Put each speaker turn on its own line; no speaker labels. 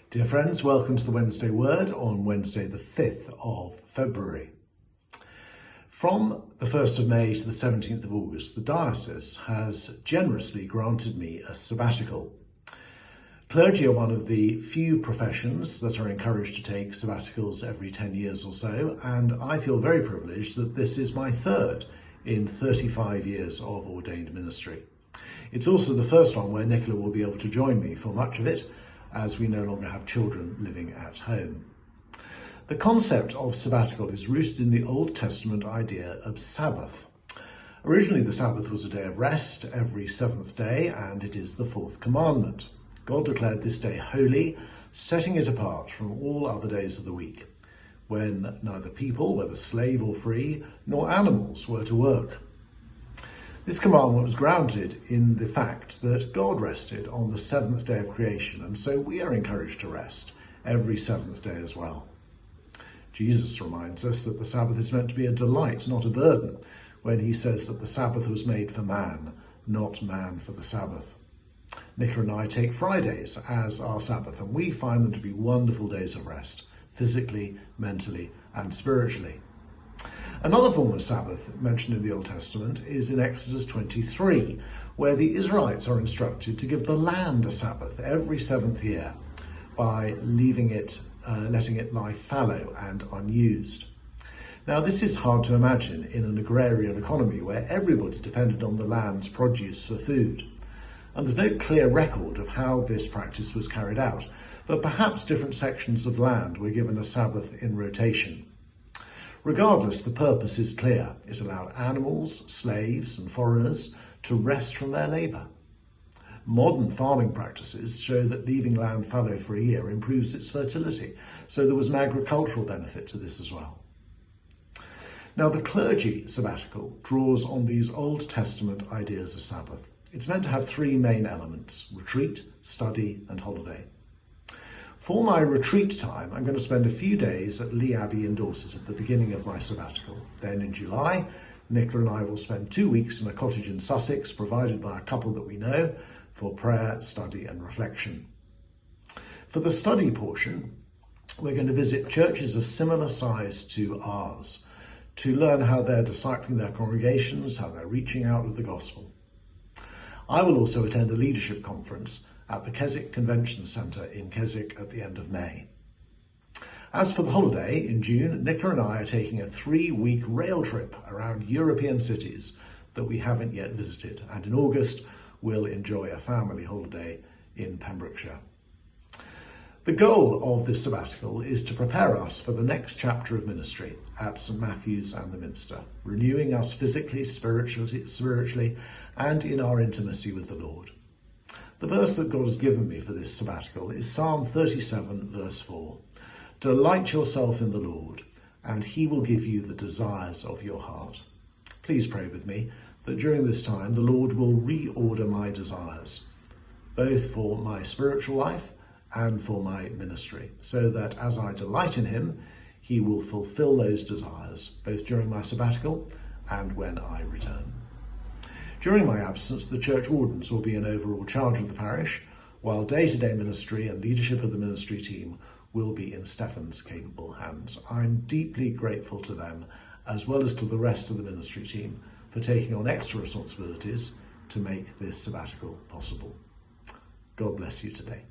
Dear friends, welcome to the Wednesday Word on Wednesday the 5th of February. From the 1st of May to the 17th of August, the diocese has generously granted me a sabbatical. Clergy are one of the few professions that are encouraged to take sabbaticals every 10 years or so, and I feel very privileged that this is my third in 35 years of ordained ministry. It's also the first one where Nicola will be able to join me for much of it, as we no longer have children living at home. The concept of sabbatical is rooted in the Old Testament idea of Sabbath. Originally, the Sabbath was a day of rest every seventh day, and it is the fourth commandment. God declared this day holy, setting it apart from all other days of the week, when neither people, whether slave or free, nor animals were to work. This commandment was grounded in the fact that God rested on the seventh day of creation, and so we are encouraged to rest every seventh day as well. Jesus reminds us that the Sabbath is meant to be a delight, not a burden, when he says that the Sabbath was made for man, not man for the Sabbath. Nicola and I take Fridays as our Sabbath, and we find them to be wonderful days of rest, physically, mentally, and spiritually. Another form of Sabbath mentioned in the Old Testament is in Exodus 23, where the Israelites are instructed to give the land a Sabbath every seventh year by letting it lie fallow and unused. Now, this is hard to imagine in an agrarian economy where everybody depended on the land's produce for food. And there's no clear record of how this practice was carried out, but perhaps different sections of land were given a Sabbath in rotation. Regardless, the purpose is clear. It allowed animals, slaves, and foreigners to rest from their labour. Modern farming practices show that leaving land fallow for a year improves its fertility, so there was an agricultural benefit to this as well. Now, the clergy sabbatical draws on these Old Testament ideas of Sabbath. It's meant to have three main elements: retreat, study, and holiday. For my retreat time, I'm going to spend a few days at Lee Abbey in Dorset at the beginning of my sabbatical. Then in July, Nicola and I will spend 2 weeks in a cottage in Sussex, provided by a couple that we know, for prayer, study and reflection. For the study portion, we're going to visit churches of similar size to ours to learn how they're discipling their congregations, how they're reaching out with the gospel. I will also attend a leadership conference at the Keswick Convention Centre in Keswick at the end of May. As for the holiday, in June, Nicola and I are taking a 3-week rail trip around European cities that we haven't yet visited, and in August we'll enjoy a family holiday in Pembrokeshire. The goal of this sabbatical is to prepare us for the next chapter of ministry at St Matthew's and the Minster, renewing us physically, spiritually, and in our intimacy with the Lord. The verse that God has given me for this sabbatical is Psalm 37, verse 4. Delight yourself in the Lord, and he will give you the desires of your heart. Please pray with me that during this time the Lord will reorder my desires, both for my spiritual life and for my ministry, so that as I delight in him, he will fulfill those desires, both during my sabbatical and when I return. During my absence, the church wardens will be in overall charge of the parish, while day-to-day ministry and leadership of the ministry team will be in Stefan's capable hands. I'm deeply grateful to them, as well as to the rest of the ministry team, for taking on extra responsibilities to make this sabbatical possible. God bless you today.